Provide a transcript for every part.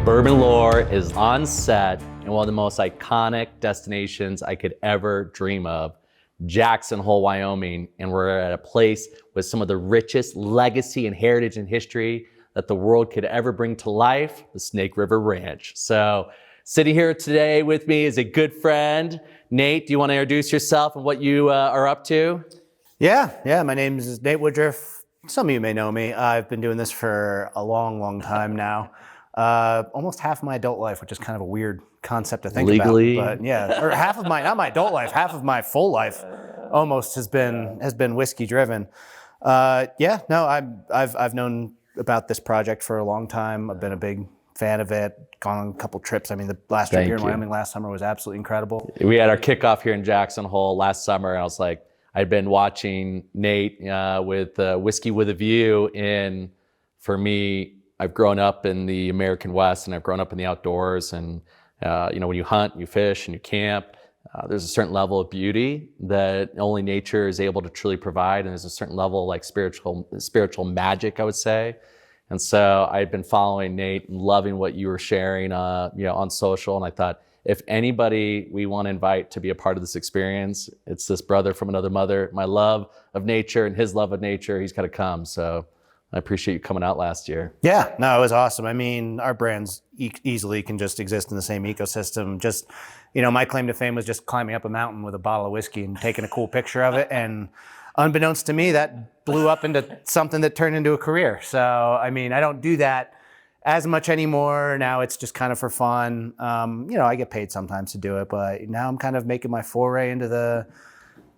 Bourbon Lore is on set in one of the most iconic destinations I could ever dream of, Jackson Hole, Wyoming. And we're at a place with some of the richest legacy and heritage and history that the world could ever bring to life, the Snake River Ranch. So sitting here today with me is a good friend. Nate, do you want to introduce yourself and what you are up to? Yeah. My name is Nate Woodruff. Some of you may know me. I've been doing this for a long time now. Almost half of my adult life, which is kind of a weird concept to think Legally. about. But yeah, or half of my, not my adult life, half of my full life almost has been whiskey driven. I've known about this project for a long time. I've been a big fan of it, gone on a couple trips. I mean, the last trip here in Wyoming last summer was absolutely incredible. We had our kickoff here in Jackson Hole last summer, and I was like, I'd been watching Nate with Whiskey with a View, and for me, I've grown up in the American West, and I've grown up in the outdoors, and when you hunt, you fish, and you camp, there's a certain level of beauty that only nature is able to truly provide, and there's a certain level of like spiritual magic, I would say. And so I've been following Nate and loving what you were sharing, on social, and I thought, if anybody we want to invite to be a part of this experience, it's this brother from another mother. My love of nature and his love of nature, he's got to come. So I appreciate you coming out last year. Yeah, no, it was awesome. I mean, our brands easily can just exist in the same ecosystem. Just, my claim to fame was just climbing up a mountain with a bottle of whiskey and taking a cool picture of it. And unbeknownst to me, that blew up into something that turned into a career. So, I mean, I don't do that as much anymore. Now it's just kind of for fun. I get paid sometimes to do it, but now I'm kind of making my foray into the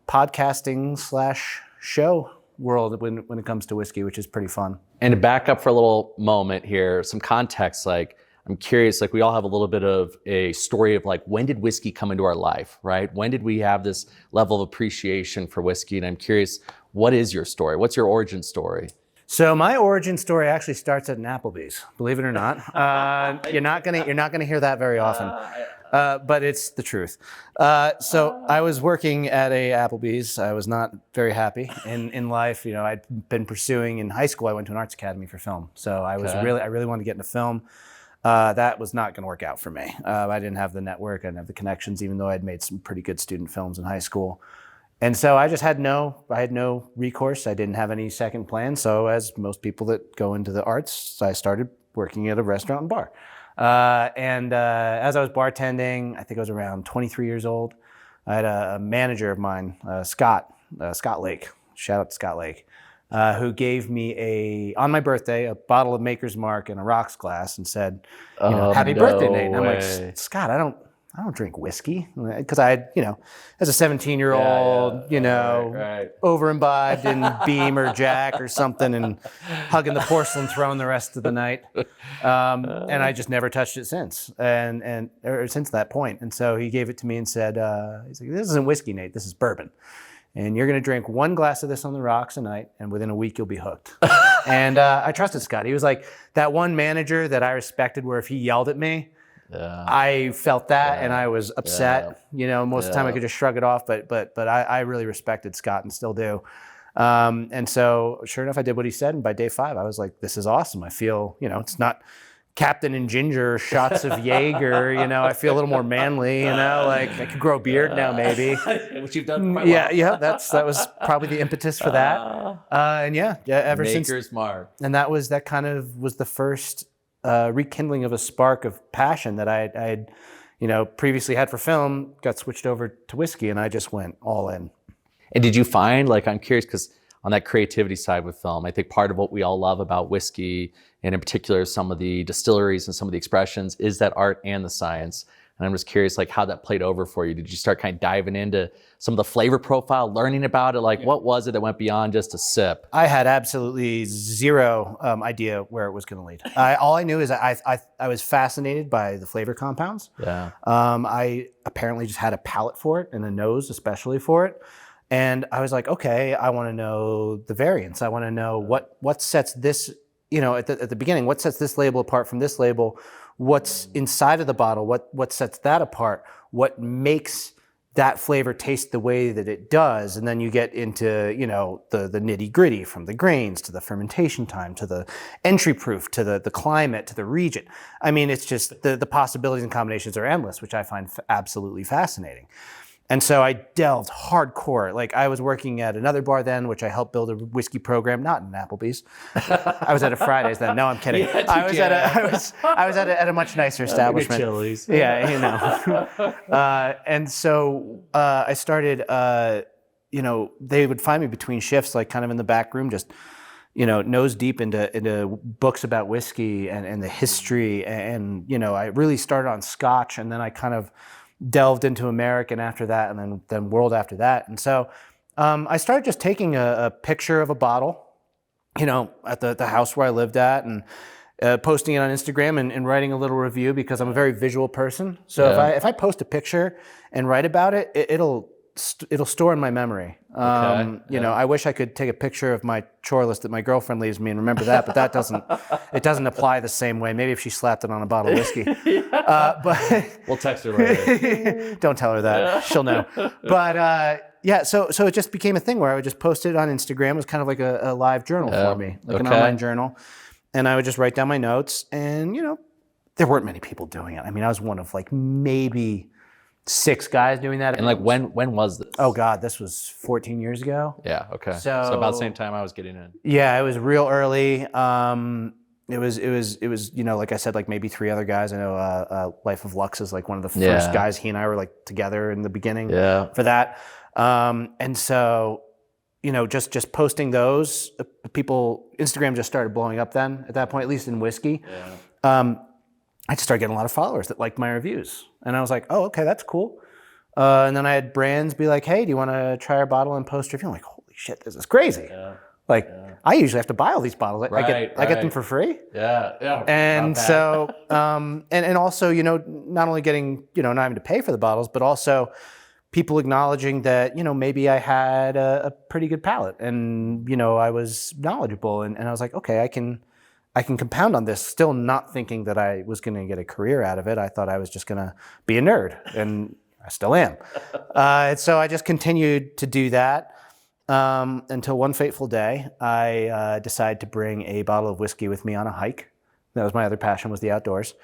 podcasting / show world when it comes to whiskey, which is pretty fun. And to back up for a little moment here, some context, I'm curious, we all have a little bit of a story of when did whiskey come into our life, right? When did we have this level of appreciation for whiskey? And I'm curious, what is your story? What's your origin story? So my origin story actually starts at an Applebee's, believe it or not. You're not gonna hear that very often, but it's the truth. So I was working at a Applebee's. I was not very happy in life. I'd been pursuing in high school. I went to an arts academy for film, so I really wanted to get into film. That was not going to work out for me. I didn't have the network. I didn't have the connections, even though I'd made some pretty good student films in high school. And so I just had no recourse. I didn't have any second plan. So as most people that go into the arts, I started working at a restaurant and bar. As I was bartending, I think I was around 23 years old. I had a manager of mine, Scott Lake, shout out to Scott Lake, who gave me on my birthday, a bottle of Maker's Mark and a rocks glass and said, happy birthday, Nate. And I'm like, Scott, I don't drink whiskey, because I had, as a 17-year-old, right. over-imbibed in Beam or Jack or something and hugging the porcelain throne the rest of the night. And I just never touched it since, or since that point. And so he gave it to me and said, he's like, this isn't whiskey, Nate, this is bourbon. And you're going to drink one glass of this on the rocks a night, and within a week, you'll be hooked. And I trusted Scott. He was like that one manager that I respected where if he yelled at me, I felt that and I was upset. Most of the time I could just shrug it off, but I really respected Scott and still do. And so sure enough, I did what he said. And by day 5, I was like, this is awesome. I feel, it's not Captain and Ginger shots of Jaeger, I feel a little more manly, I could grow a beard now maybe. Which you've done quite well. Yeah, that was probably the impetus for that. Ever since Maker's Mark. And that kind of was the first rekindling of a spark of passion that I had, previously had for film, got switched over to whiskey, and I just went all in. And did you find, I'm curious, because on that creativity side with film, I think part of what we all love about whiskey, and in particular some of the distilleries and some of the expressions, is that art and the science. And I'm just curious, how that played over for you. Did you start kind of diving into some of the flavor profile, learning about it? What was it that went beyond just a sip? I had absolutely zero idea where it was going to lead. All I knew is I was fascinated by the flavor compounds. Yeah. I apparently just had a palate for it and a nose especially for it. And I was like, okay, I want to know the variants. I want to know what sets this, at the beginning, what sets this label apart from this label? What's inside of the bottle? What sets that apart? What makes that flavor tastes the way that it does. And then you get into, you know, the nitty gritty, from the grains to the fermentation time, to the entry proof, to the climate, to the region. I mean, it's just the possibilities and combinations are endless, which I find absolutely fascinating. And so I delved hardcore. Like, I was working at another bar then, which I helped build a whiskey program, not in Applebee's. I was at a Fridays then. No, I'm kidding. Yeah, I was at a much nicer establishment. Chili's. Yeah, you know. And so I started, you know, they would find me between shifts, like kind of in the back room, just, you know, nose deep into books about whiskey and the history. And, you know, I really started on Scotch, and then I kind of delved into American after that, and then world after that. And so I started just taking a picture of a bottle, you know, at the house where I lived at, and posting it on Instagram and writing a little review, because I'm a very visual person. So if I post a picture and write about it, it'll store in my memory. You know, I wish I could take a picture of my chore list that my girlfriend leaves me and remember that, but it doesn't apply the same way. Maybe if she slapped it on a bottle of whiskey. But We'll text her later. don't tell her that. She'll know. But yeah, so it just became a thing where I would just post it on Instagram. It was kind of like a live journal for me, like an online journal. And I would just write down my notes, and, you know, there weren't many people doing it. I mean, I was one of like maybe 6 guys doing that. And like, when was this? Oh God, this was 14 years ago. Yeah. Okay. So about the same time I was getting in. Yeah, it was real early. It was, you know, like I said, like maybe 3 other guys. I know Life of Lux is like one of the first guys. He and I were like together in the beginning for that. And so, you know, just posting those, Instagram just started blowing up then at that point, at least in whiskey. Yeah. I just started getting a lot of followers that liked my reviews. And I was like, oh, okay, that's cool. And then I had brands be like, hey, do you want to try our bottle and post review? I'm like, holy shit, this is crazy. Yeah. Like, I usually have to buy all these bottles. I get them for free. Yeah. And so, and also, you know, not only getting, you know, not having to pay for the bottles, but also people acknowledging that, you know, maybe I had a pretty good palate, and, you know, I was knowledgeable, and I was like, okay, I can compound on this, still not thinking that I was going to get a career out of it. I thought I was just going to be a nerd, and I still am. And so I just continued to do that until one fateful day, I decided to bring a bottle of whiskey with me on a hike. That was my other passion, was the outdoors.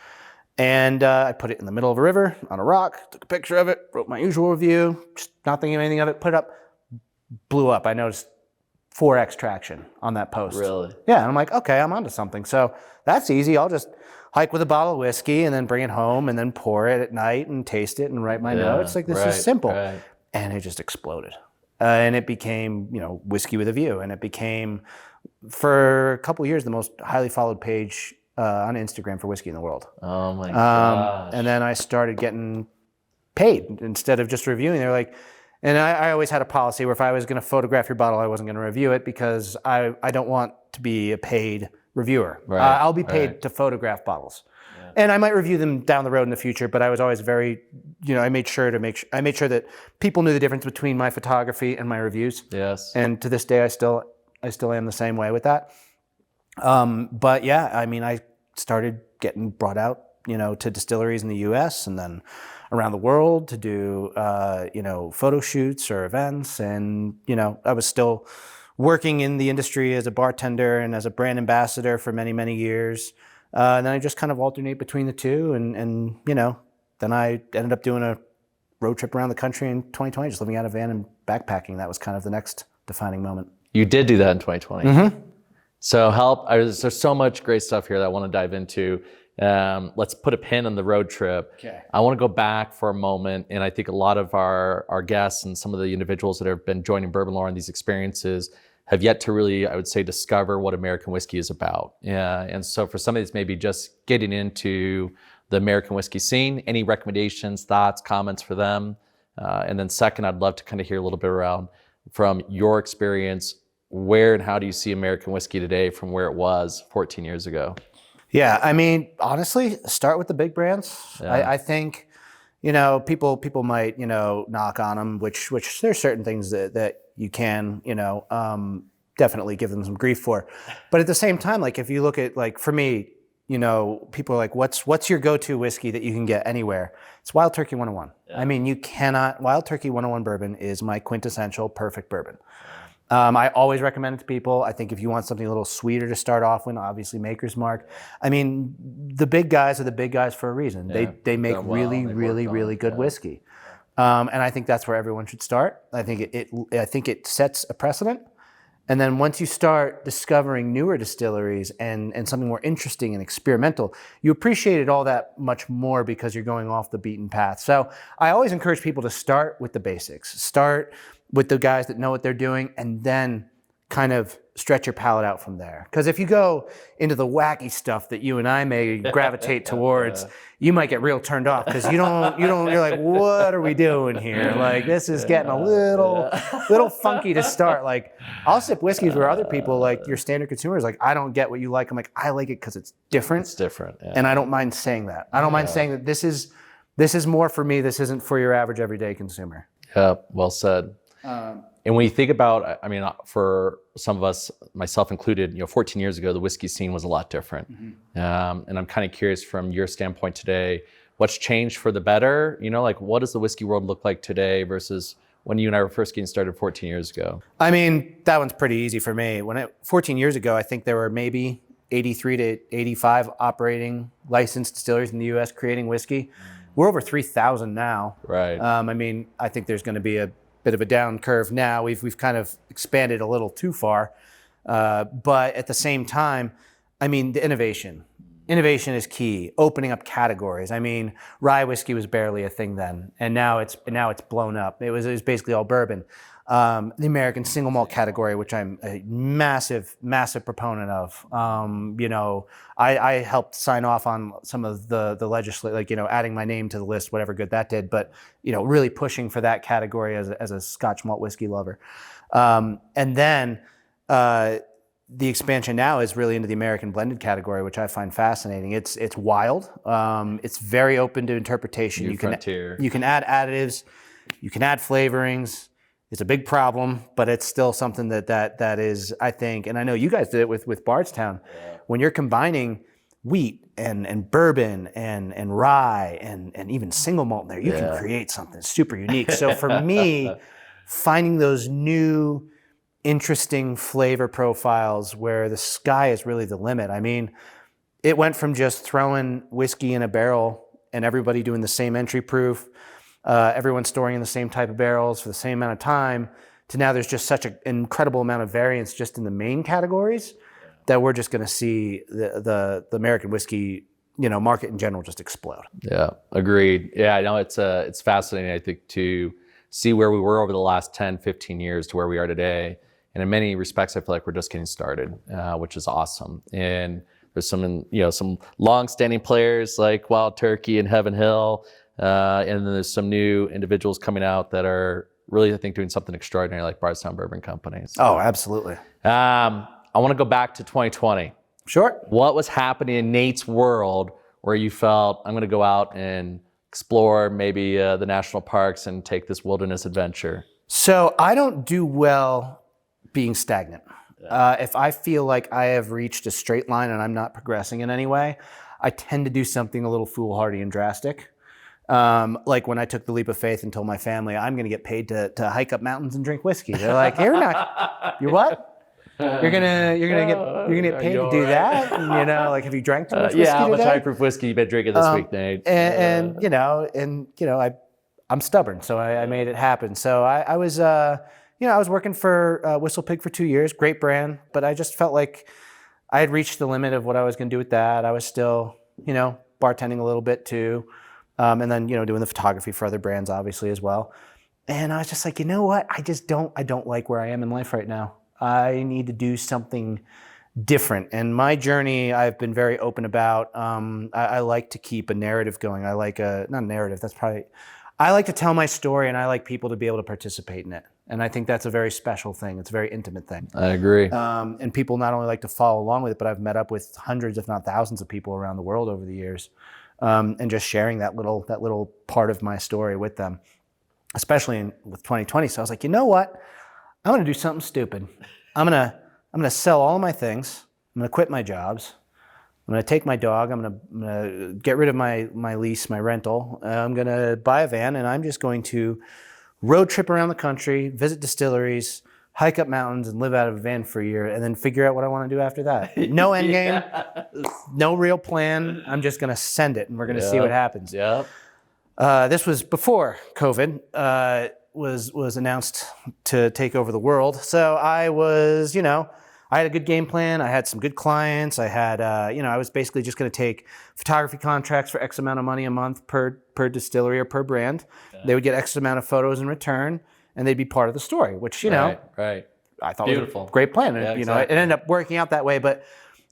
And I put it in the middle of a river on a rock, took a picture of it, wrote my usual review, just not thinking of anything of it, put it up, blew up. I noticed 4x traction on that post. Really? Yeah, and I'm like, okay, I'm onto something. So that's easy. I'll just hike with a bottle of whiskey and then bring it home and then pour it at night and taste it and write my notes. Like, this is simple. Right. And it just exploded. And it became, you know, Whiskey with a View. And it became, for a couple of years, the most highly followed page on Instagram for whiskey in the world. Oh my gosh. And then I started getting paid instead of just reviewing. They're like, and I always had a policy where if I was going to photograph your bottle, I wasn't going to review it, because I don't want to be a paid reviewer. Right. I'll be paid to photograph bottles. Yeah. And I might review them down the road in the future, but I was always very, you know, I made sure that people knew the difference between my photography and my reviews. Yes. And to this day, I still am the same way with that. But yeah, I mean, I started getting brought out, you know, to distilleries in the US and then around the world to do, you know, photo shoots or events. And, you know, I was still working in the industry as a bartender and as a brand ambassador for many, many years. And then I just kind of alternate between the two. And, you know, then I ended up doing a road trip around the country in 2020, just living out of a van and backpacking. That was kind of the next defining moment. You did do that in 2020. Mm-hmm. So there's so much great stuff here that I want to dive into. Let's put a pin on the road trip. Okay. I want to go back for a moment, and I think a lot of our guests and some of the individuals that have been joining Bourbon Lore in these experiences have yet to really, I would say, discover what American whiskey is about. And so for somebody that's maybe just getting into the American whiskey scene, any recommendations, thoughts, comments for them? And then second, I'd love to kind of hear a little bit around, from your experience, where and how do you see American whiskey today from where it was 14 years ago? Yeah, I mean, honestly, start with the big brands. Yeah. I think, you know, people might, you know, knock on them, which there's certain things that you can, you know, definitely give them some grief for. But at the same time, like, if you look at, like, for me, people are like, what's your go-to whiskey that you can get anywhere? It's Wild Turkey 101. Yeah. I mean, Wild Turkey 101 bourbon is my quintessential perfect bourbon. I always recommend it to people. I think if you want something a little sweeter to start off with, obviously Maker's Mark. I mean, the big guys are the big guys for a reason. Yeah, they make really good whiskey. And I think that's where everyone should start. I think it sets a precedent. And then once you start discovering newer distilleries and something more interesting and experimental, you appreciate it all that much more because you're going off the beaten path. So I always encourage people to start with the basics. Start with the guys that know what they're doing, and then kind of stretch your palate out from there. Because if you go into the wacky stuff that you and I may gravitate towards, you might get real turned off because you're like, what are we doing here? Like, this is getting a little funky to start. Like, I'll sip whiskeys where other people, like your standard consumers, like, I don't get what you like. I'm like, I like it because it's different. It's different. Yeah. And I don't mind saying that. I don't mind saying that this is more for me. This isn't for your average everyday consumer. Yeah, well said. And when you think about, I mean, for some of us, myself included, 14 years ago, the whiskey scene was a lot different. Mm-hmm. And I'm kind of curious from your standpoint today, what's changed for the better? Like, what does the whiskey world look like today versus when you and I were first getting started 14 years ago? I mean, that one's pretty easy for me. 14 years ago, I think there were maybe 83 to 85 operating licensed distilleries in the U.S. creating whiskey. We're over 3,000 now. Right. I mean, I think there's going to be a bit of a down curve now. We've kind of expanded a little too far. But at the same time, I mean, the innovation is key. Opening up categories. I mean, rye whiskey was barely a thing then, and now it's blown up. It was basically all bourbon. The American single malt category, which I'm a massive proponent of. I helped sign off on some of the legislation, like, adding my name to the list, whatever good that did, but, really pushing for that category as a Scotch malt whiskey lover. And then the expansion now is really into the American blended category, which I find fascinating. It's wild. It's very open to interpretation. New frontier. You can add additives, you can add flavorings. It's a big problem, but it's still something that is, I think, and I know you guys did it with Bardstown. Yeah. When you're combining wheat and bourbon and rye and even single malt in there, you can create something super unique. So for me, finding those new, interesting flavor profiles where the sky is really the limit. I mean, it went from just throwing whiskey in a barrel and everybody doing the same entry proof, everyone storing in the same type of barrels for the same amount of time, to now there's just such an incredible amount of variance just in the main categories that we're just going to see the American whiskey, market in general just explode. Yeah, agreed. Yeah, I know it's fascinating, I think, to see where we were over the last 10, 15 years to where we are today. And in many respects, I feel like we're just getting started, which is awesome. And there's some long-standing players like Wild Turkey and Heaven Hill. And then there's some new individuals coming out that are really, I think, doing something extraordinary, like Bardstown Bourbon Company. So, oh, absolutely. I want to go back to 2020. Sure. What was happening in Nate's world where you felt, I'm going to go out and explore maybe the national parks and take this wilderness adventure? So I don't do well being stagnant. If I feel like I have reached a straight line and I'm not progressing in any way, I tend to do something a little foolhardy and drastic. Like when I took the leap of faith and told my family I'm going to get paid to hike up mountains and drink whiskey. They're like, "You're not. You're what? You're gonna get paid to do that? And, like, have you drank too much whiskey how much today? high proof whiskey you been drinking this week, Nate?" I'm stubborn, so I made it happen. So I was working for Whistle Pig for 2 years, great brand, but I just felt like I had reached the limit of what I was going to do with that. I was still, bartending a little bit too. And then, doing the photography for other brands, obviously, as well. And I was just like, you know what? I don't like where I am in life right now. I need to do something different. And my journey, I've been very open about. I like to keep a narrative going. I like not a narrative, I like to tell my story, and I like people to be able to participate in it. And I think that's a very special thing. It's a very intimate thing. I agree. And people not only like to follow along with it, but I've met up with hundreds, if not thousands of people around the world over the years. And just sharing that little part of my story with them, especially with 2020. So I was like, you know what? I'm going to do something stupid. I'm going to sell all of my things. I'm going to quit my jobs. I'm I'm going to take my dog. I'm going to get rid of my lease, my rental. I'm going to buy a van, and I'm just going to road trip around the country, visit distilleries, hike up mountains, and live out of a van for a year, and then figure out what I want to do after that. No end game, no real plan. I'm just going to send it, and we're going to see what happens. Yep. This was before COVID was announced to take over the world. So I was, I had a good game plan. I had some good clients. I had, I was basically just going to take photography contracts for X amount of money a month per distillery or per brand. Okay. They would get X amount of photos in return, and they'd be part of the story, which, right. I thought beautiful. Was a great plan. Yeah, exactly. It ended up working out that way. But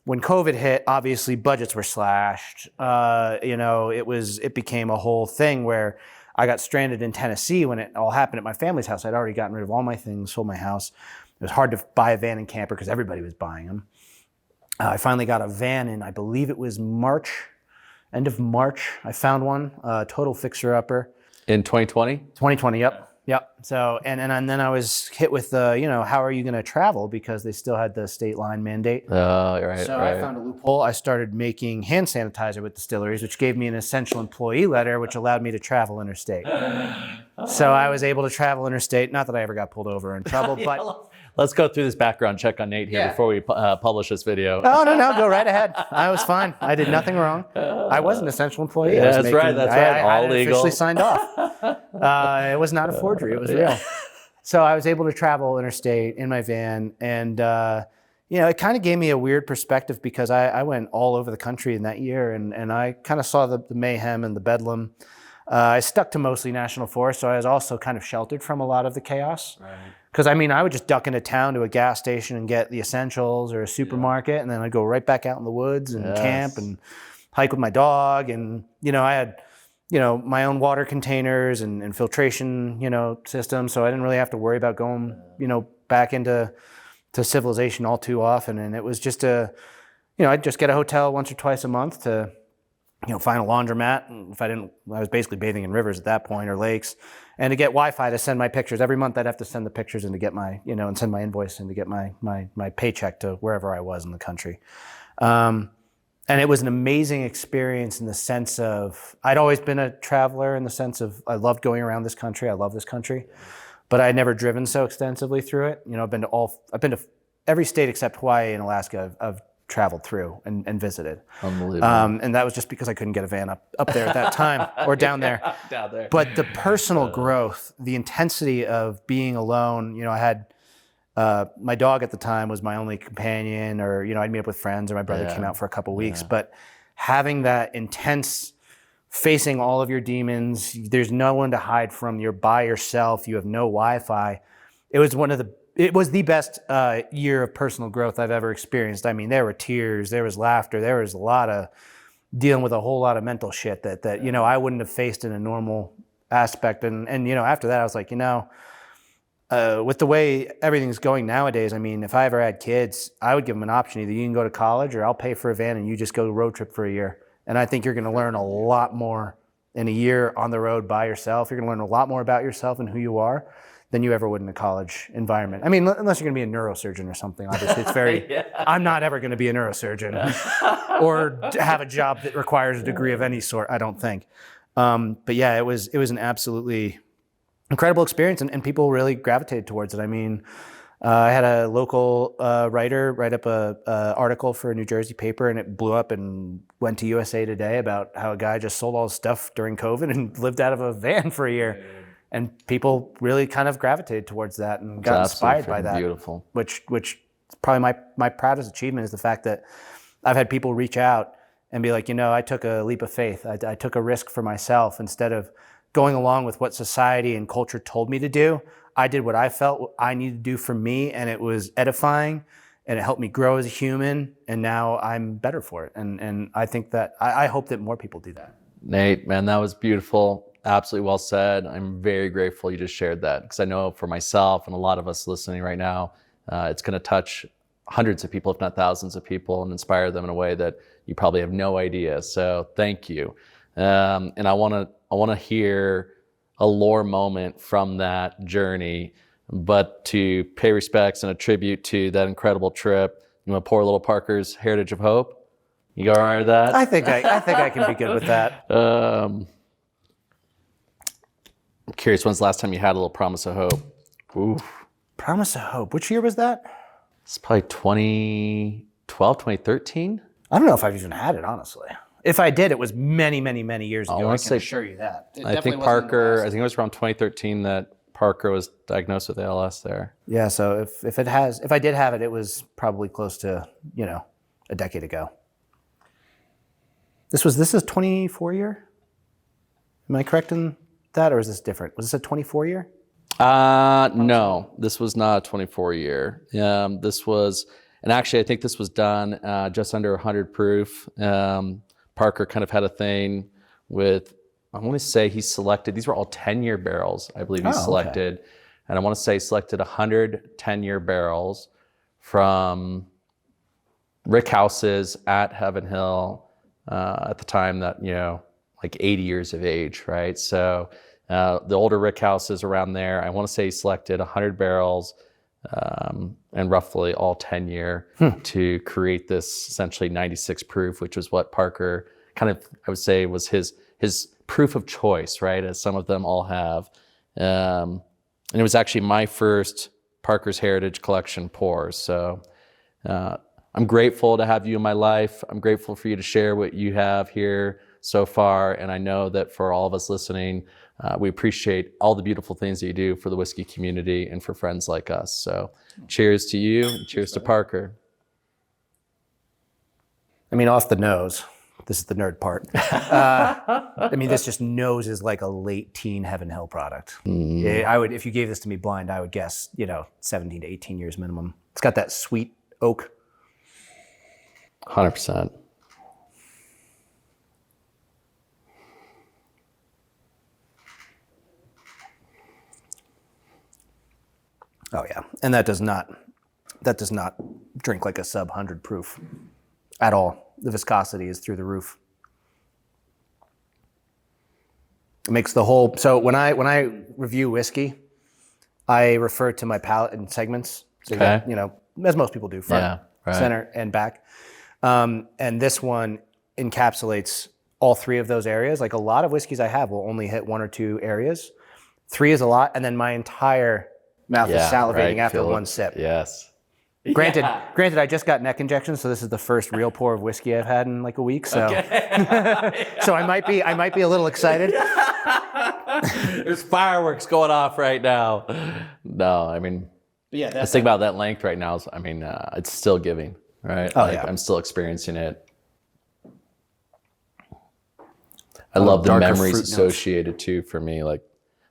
when COVID hit, obviously budgets were slashed. It became a whole thing where I got stranded in Tennessee when it all happened at my family's house. I'd already gotten rid of all my things, sold my house. It was hard to buy a van and camper because everybody was buying them. I finally got a van in, I believe it was end of March. I found one, total fixer-upper. In 2020? 2020, yep. Yep. So, and then I was hit with how are you going to travel, because they still had the state line mandate. Oh, right. So right. I found a loophole. I started making hand sanitizer with distilleries, which gave me an essential employee letter, which allowed me to travel interstate. So I was able to travel interstate. Not that I ever got pulled over or in trouble, but... Let's go through this background check on Nate here before we publish this video. Oh, no, go right ahead. I was fine. I did nothing wrong. I was an essential employee. Yeah, that's right. I All legal. officially signed off. It was not a forgery. It was real. So I was able to travel interstate in my van, and it kind of gave me a weird perspective, because I went all over the country in that year, and I kind of saw the mayhem and the bedlam. I stuck to mostly national forest, so I was also kind of sheltered from a lot of the chaos. Right. Because, I would just duck into town to a gas station and get the essentials or a supermarket, and then I'd go right back out in the woods and camp and hike with my dog. And, I had, my own water containers and filtration, systems, so I didn't really have to worry about going, back into civilization all too often. And it was just I'd just get a hotel once or twice a month to, find a laundromat. And if I was basically bathing in rivers at that point, or lakes. And to get Wi-Fi to send my pictures. Every month I'd have to send the pictures in to get my, and send my invoice in to get my paycheck to wherever I was in the country. And it was an amazing experience in the sense of, I'd always been a traveler in the sense of, I loved going around this country. I love this country, but I had never driven so extensively through it. I've been to every state except Hawaii and Alaska. I've traveled through and visited. Unbelievable. And that was just because I couldn't get a van up there at that time, or down there. Down there. But the personal growth, the intensity of being alone, I had my dog at the time was my only companion, or, I'd meet up with friends, or my brother came out for a couple weeks. But having that intense, facing all of your demons, there's no one to hide from, you're by yourself, you have no Wi-Fi. It was the best year of personal growth I've ever experienced. There were tears, there was laughter, there was a lot of dealing with a whole lot of mental shit that I wouldn't have faced in a normal aspect. And after that, I was like, with the way everything's going nowadays, if I ever had kids, I would give them an option. Either you can go to college, or I'll pay for a van and you just go road trip for a year. And I think you're going to learn a lot more in a year on the road by yourself. You're going to learn a lot more about yourself and who you are than you ever would in a college environment. Unless you're going to be a neurosurgeon or something. Obviously, it's very. I'm not ever going to be a neurosurgeon or have a job that requires a degree of any sort. I don't think. But yeah, it was an absolutely incredible experience, and people really gravitated towards it. I had a local writer write up a article for a New Jersey paper, and it blew up and went to USA Today about how a guy just sold all his stuff during COVID and lived out of a van for a year. And people really kind of gravitated towards that and got inspired by that. Beautiful. Which is probably my proudest achievement, is the fact that I've had people reach out and be like, I took a leap of faith. I took a risk for myself. Instead of going along with what society and culture told me to do, I did what I felt I needed to do for me, and it was edifying, and it helped me grow as a human, and now I'm better for it. And I think that, I hope that more people do that. Nate, man, that was beautiful. Absolutely well said. I'm very grateful you just shared that, because I know for myself and a lot of us listening right now, it's going to touch hundreds of people, if not thousands of people, and inspire them in a way that you probably have no idea. So thank you. And I want to hear a lore moment from that journey, but to pay respects and a tribute to that incredible trip, Poor Little Parker's Heritage of Hope. You all right with that? I think I can be good with that. I'm curious, when's the last time you had a little promise of hope? Ooh. Promise of Hope. Which year was that? It's probably 2012, 2013. I don't know if I've even had it, honestly. If I did, it was many, many, many years ago. I can assure you that. I think Parker, I think it was around 2013 that Parker was diagnosed with ALS there. Yeah, so if I did have it, it was probably close to, a decade ago. This is 24 year? Am I correct in that, or is this different? Was this a 24 year? No, this was not a 24 year. This was, and actually I think this was done just under 100 proof. Parker kind of had a thing with, I want to say he selected, these were all 10-year barrels, I believe he selected. Okay. And I want to say he selected 100 10-year barrels from rick houses at Heaven Hill at the time that, like 80 years of age, right? So the older rick houses around there, I want to say he selected 100 barrels and roughly all 10-year to create this essentially 96 proof, which was what Parker kind of, I would say, was his proof of choice, right? As some of them all have. And it was actually my first Parker's Heritage Collection pour. So I'm grateful to have you in my life. I'm grateful for you to share what you have here so far. And I know that for all of us listening, we appreciate all the beautiful things that you do for the whiskey community and for friends like us. So cheers to you and cheers to Parker. I mean, off the nose, this is the nerd part. This just noses like a late teen Heaven Hill product. I would, if you gave this to me blind, I would guess, 17 to 18 years minimum. It's got that sweet oak. 100%. Oh yeah, and that does not drink like a sub 100 proof at all. The viscosity is through the roof. It makes the whole. So when I review whiskey, I refer to my palate in segments. So okay. That, as most people do, front, center, and back. And this one encapsulates all three of those areas. Like a lot of whiskeys I have will only hit one or two areas. 3 is a lot, and then my entire mouth is salivating after one sip. Yes. Granted, I just got neck injections, so this is the first real pour of whiskey I've had in like a week. So, so I might be a little excited. There's fireworks going off right now. No, I mean, let's think about that length right now. It's still giving, right? Oh, I'm still experiencing it. I love the memories associated too for me. Like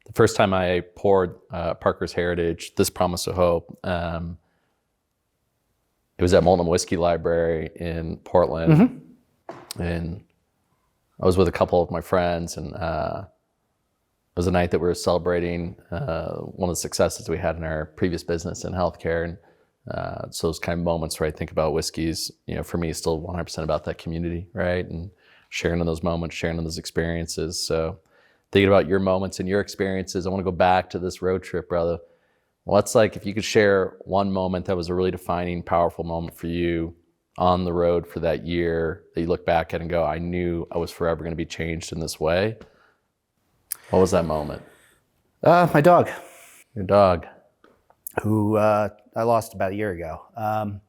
the first time I poured Parker's Heritage, this Promise of Hope, it was at Multnomah Whiskey Library in Portland. And I was with a couple of my friends, and it was a night that we were celebrating one of the successes we had in our previous business in healthcare. And so those kind of moments where I think about whiskeys, for me, it's still 100% about that community, right? And sharing in those moments, sharing in those experiences. So thinking about your moments and your experiences, I want to go back to this road trip, brother. What's like, if you could share one moment that was a really defining, powerful moment for you on the road for that year that you look back at and go, I knew I was forever going to be changed in this way. What was that moment? My dog. Your dog. Who I lost about a year ago.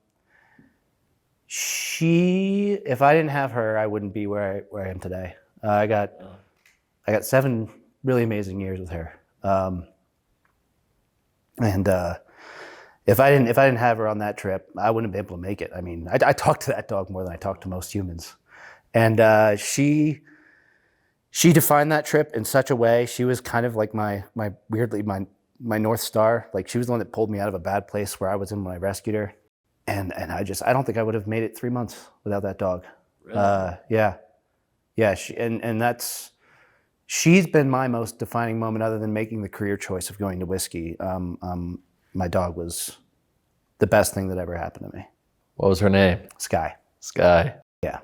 If I didn't have her, I wouldn't be where I am today. I got 7 really amazing years with her. And if I didn't have her on that trip, I wouldn't have been able to make it. I mean, I talked to that dog more than I talk to most humans. And she defined that trip in such a way. She was kind of like my North Star. Like she was the one that pulled me out of a bad place where I was in when I rescued her. And I don't think I would have made it 3 months without that dog. Really? Yeah. She's been my most defining moment other than making the career choice of going to whiskey. My dog was the best thing that ever happened to me. What was her name? Sky. Sky. Yeah.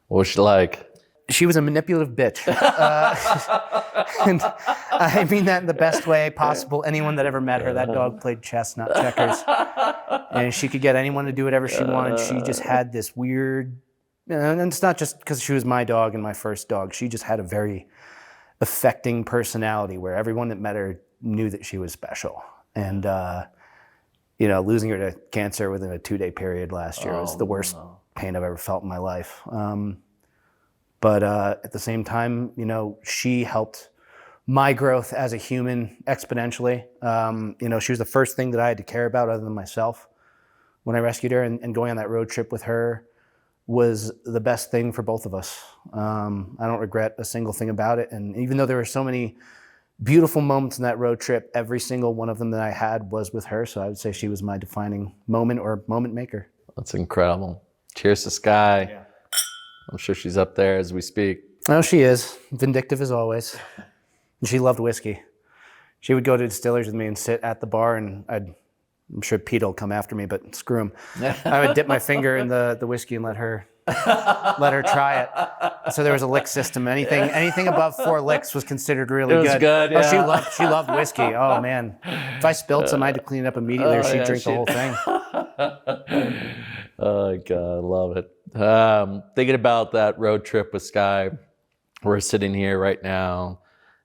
What was she like? She was a manipulative bitch. And I mean that in the best way possible. Anyone that ever met her, that dog played chess, not checkers. And she could get anyone to do whatever she wanted. She just had this weird And it's not just because she was my dog and my first dog. She just had a very affecting personality where everyone that met her knew that she was special. And, losing her to cancer within a 2-day period last year was the worst pain I've ever felt in my life. But at the same time, she helped my growth as a human exponentially. She was the first thing that I had to care about other than myself when I rescued her, and going on that road trip with her was the best thing for both of us. I don't regret a single thing about it. And even though there were so many beautiful moments in that road trip, every single one of them that I had was with her. So I would say she was my defining moment or moment maker. That's incredible. Cheers to Sky. Yeah. I'm sure she's up there as we speak. Oh, she is. Vindictive as always. And she loved whiskey. She would go to distillers with me and sit at the bar, and I'm sure Pete will come after me, but screw him. I would dip my finger in the whiskey and let her try it. So there was a lick system. Anything above 4 licks was considered really good. It was good, yeah. Oh, she loved whiskey. Oh man, if I spilled some, I had to clean it up immediately, or she'd drink the whole thing. Oh God, I love it. Thinking about that road trip with Sky, we're sitting here right now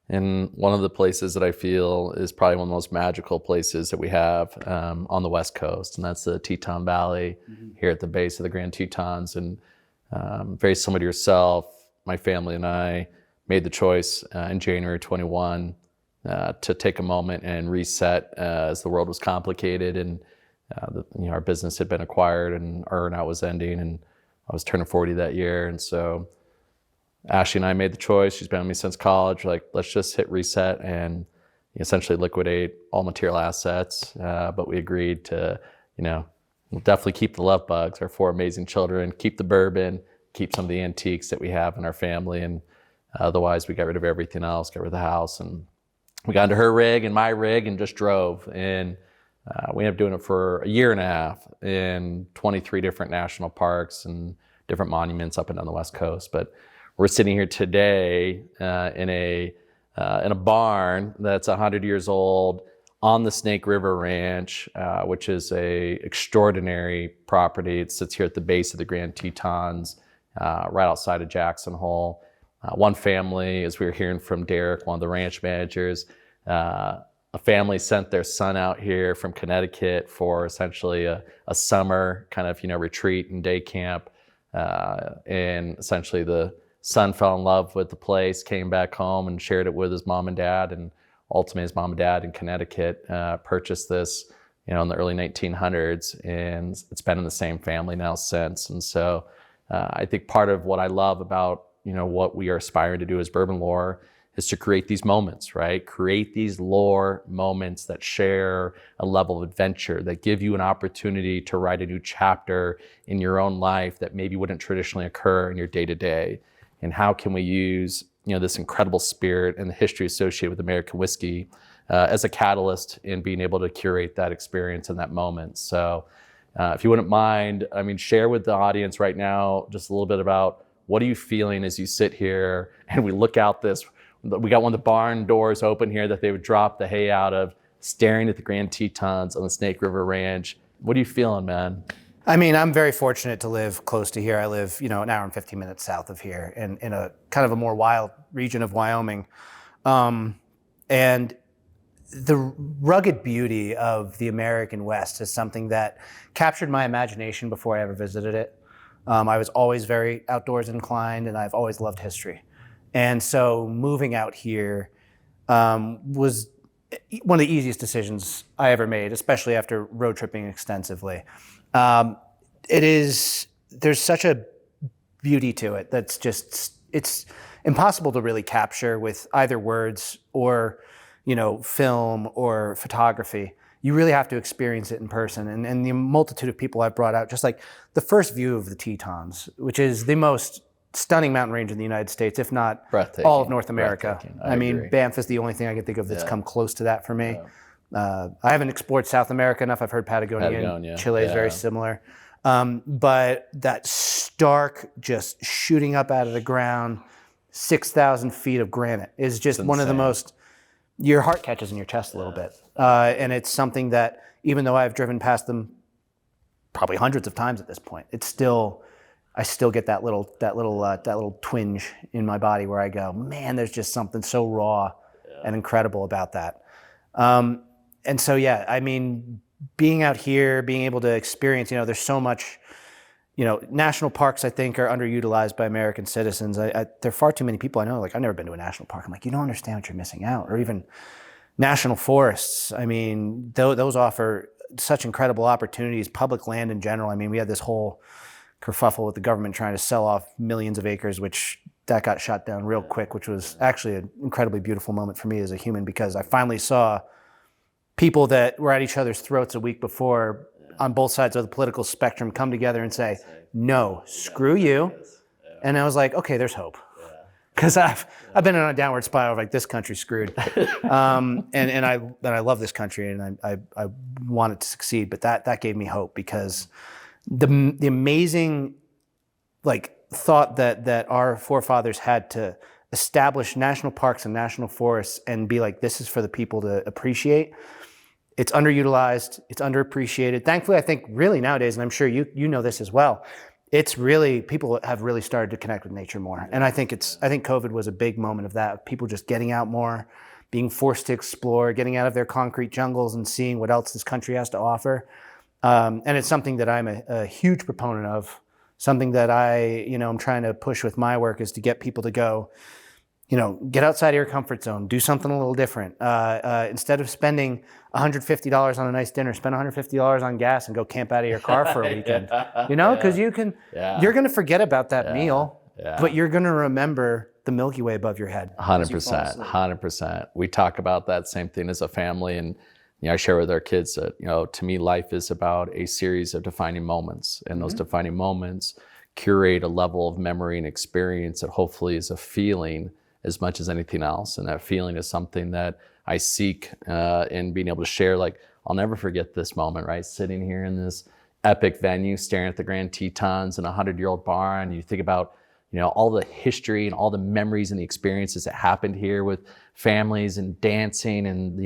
in one of the places that I feel is probably one of the most magical places that we have on the West Coast, and that's the Teton Valley here at the base of the Grand Tetons. And very similar to yourself, my family and I made the choice in January 21 to take a moment and reset as the world was complicated, and our business had been acquired and our earnout was ending, and I was turning 40 that year. And so Ashley and I made the choice. She's been with me since college. Like, let's just hit reset and essentially liquidate all material assets. But we agreed to, we'll definitely keep the love bugs, our 4 amazing children, keep the bourbon, keep some of the antiques that we have in our family. And otherwise, we got rid of everything else, got rid of the house. And we got into her rig and my rig and just drove. And we ended up doing it for a year and a half in 23 different national parks and different monuments up and down the West Coast. But we're sitting here today in a barn that's 100 years old on the Snake River Ranch, which is a extraordinary property. It sits here at the base of the Grand Tetons, right outside of Jackson Hole. One family, as we were hearing from Derek, one of the ranch managers, a family sent their son out here from Connecticut for essentially a summer kind of retreat and day camp, and essentially the son fell in love with the place, came back home and shared it with his mom and dad, and ultimately his mom and dad in Connecticut purchased this in the early 1900s, and it's been in the same family now since. And so I think part of what I love about what we are aspiring to do as Bourbon Lore is to create these moments, right? Create these lore moments that share a level of adventure, that give you an opportunity to write a new chapter in your own life that maybe wouldn't traditionally occur in your day-to-day. And how can we use this incredible spirit and the history associated with American whiskey as a catalyst in being able to curate that experience in that moment. So if you wouldn't mind, share with the audience right now just a little bit about what are you feeling as you sit here and we look out this. We got one of the barn doors open here that they would drop the hay out of, staring at the Grand Tetons on the Snake River Ranch. What are you feeling, man? I'm very fortunate to live close to here. I live, an hour and 15 minutes south of here in a kind of a more wild region of Wyoming. And the rugged beauty of the American West is something that captured my imagination before I ever visited it. I was always very outdoors inclined, and I've always loved history. And so moving out here was one of the easiest decisions I ever made, especially after road tripping extensively. There's such a beauty to it that's just, it's impossible to really capture with either words or, film or photography. You really have to experience it in person. And the multitude of people I've brought out, just like the first view of the Tetons, which is the most stunning mountain range in the United States, if not all of North America. I mean, Banff is the only thing I can think of that's come close to that for me. Yeah. I haven't explored South America enough. I've heard Patagonia and Chile is very similar. But that stark, just shooting up out of the ground, 6,000 feet of granite is just one of the most, your heart catches in your chest a little bit. And it's something that, even though I've driven past them probably hundreds of times at this point, it's still I still get that little twinge in my body where I go, man, there's just something so raw and incredible about that. And so, yeah, I mean, being out here, being able to experience, there's so much, national parks, I think, are underutilized by American citizens. There are far too many people I know, like, I've never been to a national park. I'm like, you don't understand what you're missing out. Or even national forests. I mean, those offer such incredible opportunities, public land in general. I mean, we had this whole kerfuffle with the government trying to sell off millions of acres, which that got shut down real quick, which was actually an incredibly beautiful moment for me as a human, because I finally saw people that were at each other's throats a week before on both sides of the political spectrum come together and say, no, screw you. And I was like, okay, there's hope. Because I've been on a downward spiral of like, this country's screwed. And I love this country and I want it to succeed. But that gave me hope, because the amazing thought that our forefathers had to establish national parks and national forests and be like, this is for the people to appreciate. It's underutilized, it's underappreciated. Thankfully, I think really nowadays, and I'm sure you know this as well, it's really, people have really started to connect with nature more. And I think COVID was a big moment of that, of people just getting out more, being forced to explore, getting out of their concrete jungles and seeing what else this country has to offer. And it's something that I'm a huge proponent of. Something that I'm trying to push with my work is to get people to go, get outside of your comfort zone, do something a little different. Instead of spending $150 on a nice dinner, spend $150 on gas and go camp out of your car for a weekend. Because you're going to forget about that meal, but you're going to remember the Milky Way above your head. 100%, 100%. We talk about that same thing as a family, and I share with our kids that, to me, life is about a series of defining moments, and those defining moments curate a level of memory and experience that hopefully is a feeling as much as anything else. And that feeling is something that I seek in being able to share. Like, I'll never forget this moment, right? Sitting here in this epic venue, staring at the Grand Tetons and a 100-year-old barn. You think about, all the history and all the memories and the experiences that happened here with families and dancing and,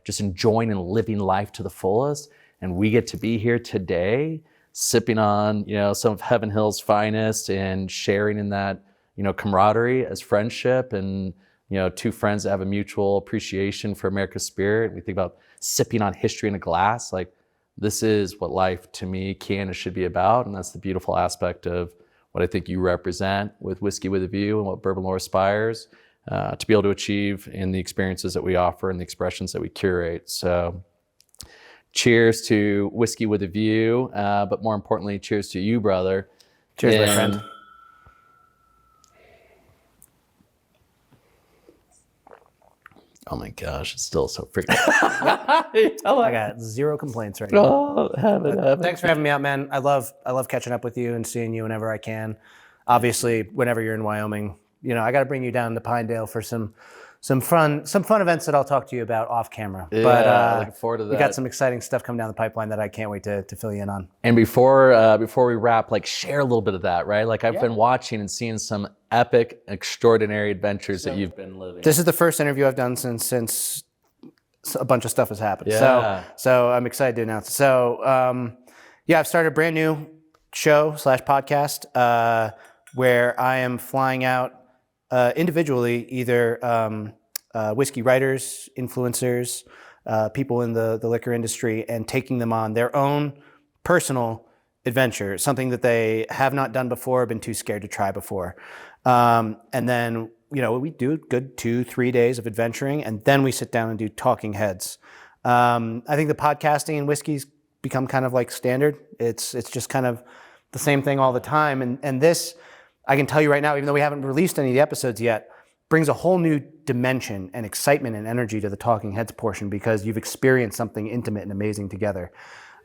just enjoying and living life to the fullest. And we get to be here today, sipping on, some of Heaven Hill's finest and sharing in that, camaraderie as friendship, and, two friends that have a mutual appreciation for America's spirit. We think about sipping on history in a glass. Like, this is what life to me can and should be about. And that's the beautiful aspect of what I think you represent with Whiskey with a View and what Bourbon Lore aspires to be able to achieve in the experiences that we offer and the expressions that we curate. So cheers to Whiskey with a View, but more importantly, cheers to you, brother. Cheers, my friend. Oh my gosh, it's still so freaking. I got zero complaints right now. Oh, heaven. Thanks for having me out, man. I love catching up with you and seeing you whenever I can. Obviously, whenever you're in Wyoming, I got to bring you down to Pinedale for some fun events that I'll talk to you about off camera. Yeah, but looking forward to that. We got some exciting stuff coming down the pipeline that I can't wait to fill you in on. And before we wrap, share a little bit of that, right? I've been watching and seeing some epic, extraordinary adventures that you've been living. This is the first interview I've done since a bunch of stuff has happened. Yeah. So I'm excited to announce it. So I've started a brand new show / podcast where I am flying out individually, either whiskey writers, influencers, people in the liquor industry, and taking them on their own personal adventure, something that they have not done before, been too scared to try before. And then, we do a good 2-3 days of adventuring, and then we sit down and do talking heads. I think the podcasting and whiskey's become kind of like standard. It's just kind of the same thing all the time. And this, I can tell you right now, even though we haven't released any of the episodes yet, brings a whole new dimension and excitement and energy to the talking heads portion, because you've experienced something intimate and amazing together.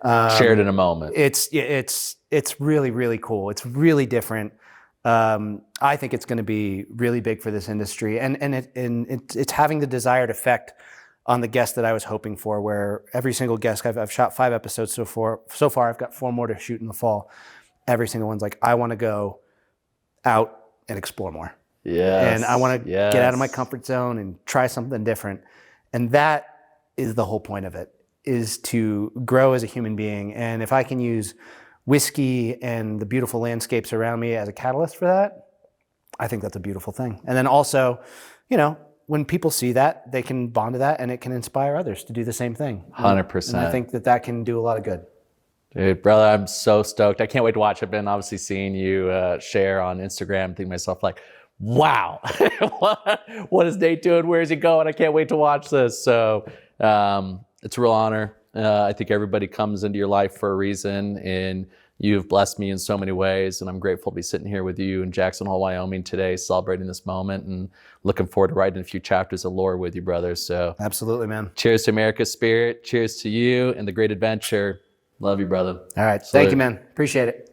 Shared in a moment. It's really, really cool. It's really different. I think it's going to be really big for this industry, and it's having the desired effect on the guest that I was hoping for. Where every single guest, I've shot 5 episodes so far. I've got 4 more to shoot in the fall. Every single one's like, I want to go out and explore more. Yes. And I want to get out of my comfort zone and try something different. And that is the whole point of it, is to grow as a human being. And if I can use whiskey and the beautiful landscapes around me as a catalyst for that, I think that's a beautiful thing. And then also, you know, when people see that, they can bond to that and it can inspire others to do the same thing. 100%. And I think that can do a lot of good. Dude, brother, I'm so stoked. I can't wait to watch. I've been obviously seeing you share on Instagram, thinking to myself like, wow, what is Nate doing? Where is he going? I can't wait to watch this. So it's a real honor. I think everybody comes into your life for a reason, and you've blessed me in so many ways, and I'm grateful to be sitting here with you in Jackson Hole, Wyoming today, celebrating this moment, and looking forward to writing a few chapters of lore with you, brother. So absolutely, man. Cheers to America's spirit. Cheers to you and the great adventure. Love you, brother. All right. Salute. Thank you, man. Appreciate it.